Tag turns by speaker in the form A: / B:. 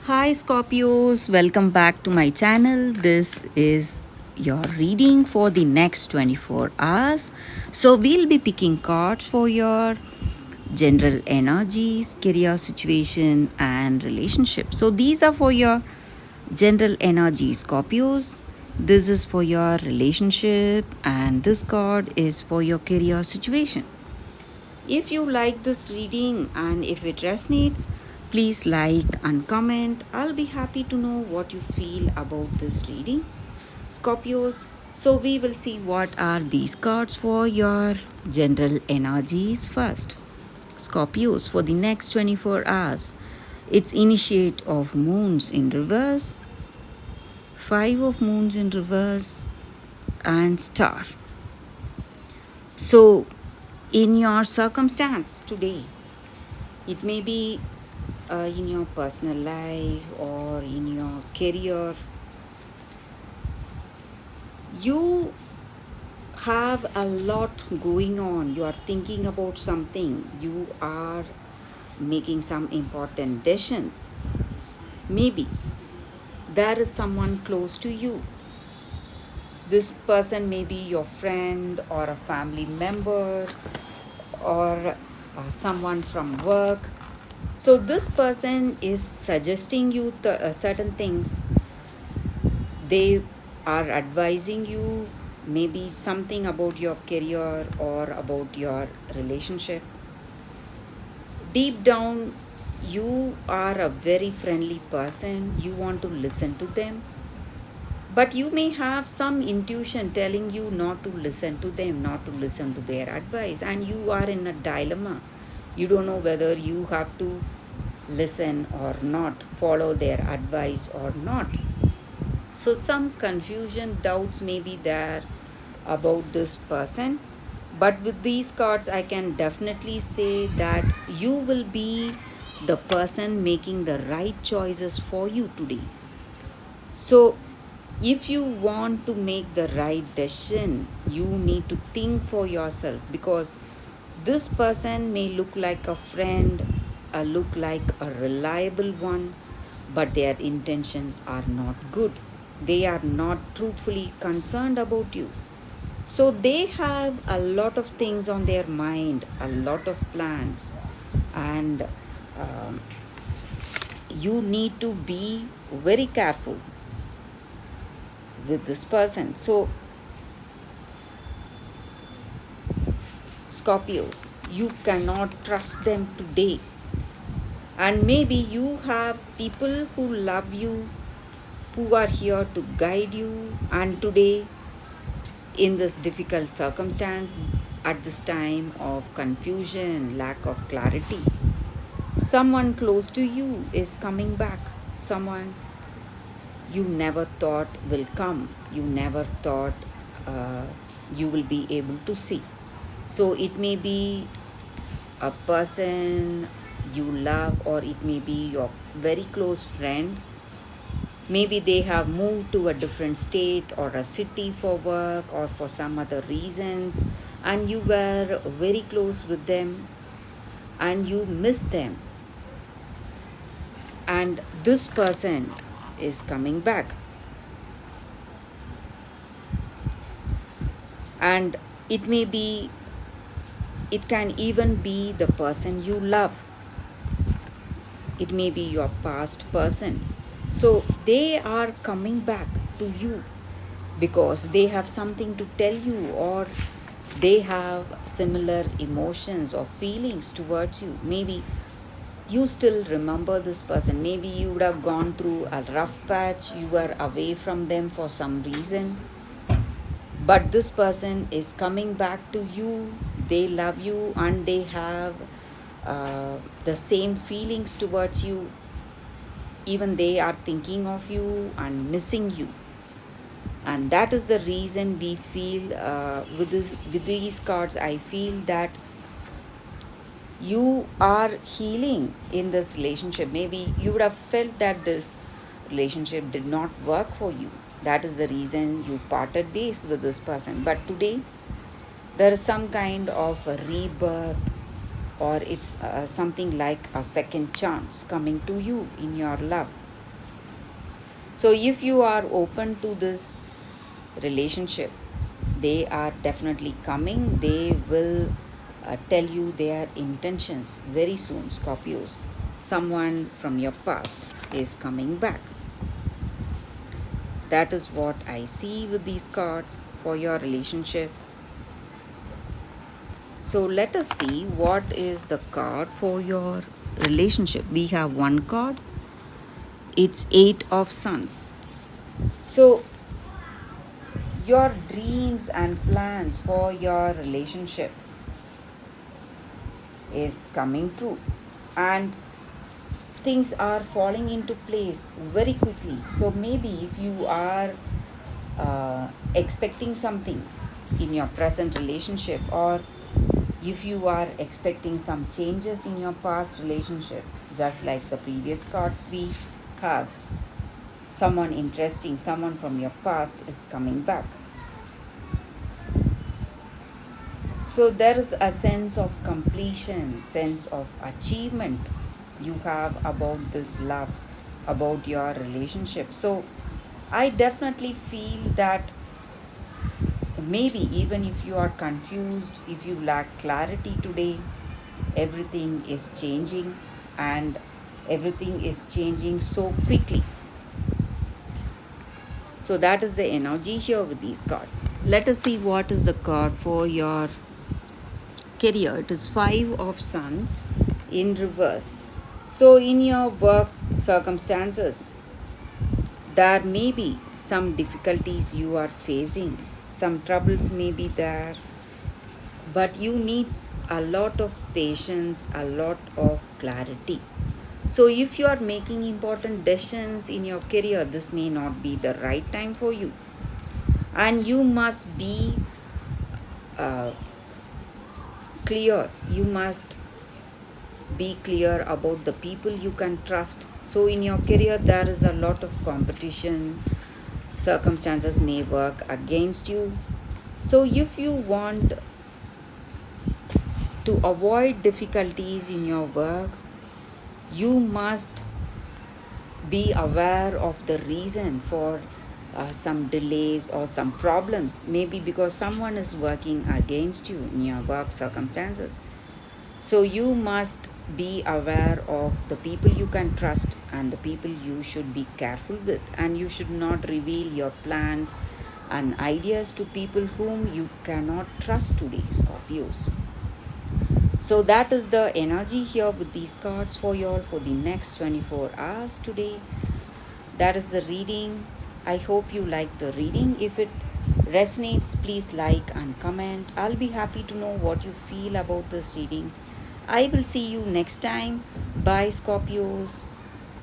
A: Hi Scorpios, welcome back to my channel. This is your reading for the next 24 hours. So, we'll be picking cards for your general energies, career situation, and relationship. So, these are for your general energy, Scorpios. This is for your relationship, and this card is for your career situation. If you like this reading and if it resonates, please like and comment. I'll be happy to know what you feel about this reading. Scorpios, so we will see what are these cards for your general energies first. Scorpios, for the next 24 hours, it's initiate of moons in reverse, 5 of moons in reverse, and star. So, in your circumstance today, it may be in your personal life or in your career, you have a lot going on. You are thinking about something, you are making some important decisions. Maybe there is someone close to you. This person may be your friend or a family member or someone from work. So, this person is suggesting you certain things. They are advising you maybe something about your career or about your relationship. Deep down, you are a very friendly person. You want to listen to them. But you may have some intuition telling you not to listen to them, not to listen to their advice, and you are in a dilemma. You don't know whether you have to listen or not, follow their advice or not. So, some confusion, doubts may be there about this person. But with these cards, I can definitely say that you will be the person making the right choices for you today. So, if you want to make the right decision, you need to think for yourself because this person may look like a friend, look like a reliable one, but their intentions are not good. They are not truthfully concerned about you. So they have a lot of things on their mind, a lot of plans, and um, you need to be very careful with this person. So, Scorpios, you cannot trust them today. And maybe you have people who love you, who are here to guide you, and today, in this difficult circumstance, at this time of confusion, lack of clarity, someone close to you is coming back. Someone you never thought will come. You never thought uh, you will be able to see. So it may be a person you love, or it may be your very close friend. Maybe they have moved to a different state or a city for work or for some other reasons, and you were very close with them and you miss them. And this person is coming back. And it may be, it can even be the person you love. It may be your past person. So they are coming back to you because they have something to tell you, or they have similar emotions or feelings towards you. Maybe you still remember this person. Maybe you would have gone through a rough patch, you were away from them for some reason, but this person is coming back to you. They love you and they have the same feelings towards you. Even they are thinking of you and missing you. And that is the reason we feel with these cards, I feel that you are healing in this relationship. Maybe you would have felt that this relationship did not work for you. That is the reason you parted ways with this person. But today, there is some kind of a rebirth, or it's something like a second chance coming to you in your love. So if you are open to this relationship, they are definitely coming. They will tell you their intentions very soon, Scorpios. Someone from your past is coming back. That is what I see with these cards for your relationship. So let us see what is the card for your relationship. We have one card. It's Eight of Suns. So your dreams and plans for your relationship is coming true, and things are falling into place very quickly. So maybe if you are expecting something in your present relationship, or if you are expecting some changes in your past relationship, just like the previous cards we have, someone interesting, someone from your past is coming back. So there is a sense of completion, sense of achievement you have about this love, about your relationship. So I definitely feel that maybe even if you are confused, if you lack clarity today, everything is changing, and everything is changing so quickly. So that is the energy here with these cards. Let us see what is the card for your career. It is Five of Suns in reverse. So in your work circumstances, there may be some difficulties you are facing, some troubles may be there, but you need a lot of patience, a lot of clarity. So if you are making important decisions in your career, this may not be the right time for you, and you must be uh, clear. You must be clear about the people you can trust. So in your career, there is a lot of competition. Circumstances may work against you. So if you want to avoid difficulties in your work, you must be aware of the reason for some delays or some problems. Maybe because someone is working against you in your work circumstances. So you must be aware of the people you can trust and the people you should be careful with, and you should not reveal your plans and ideas to people whom you cannot trust today, Scorpios. So that is the energy here with these cards for you all for the next 24 hours today. That is the reading. I hope you like the reading. If it resonates, please like and comment. I'll be happy to know what you feel about this reading. I will see you next time. Bye, Scorpios.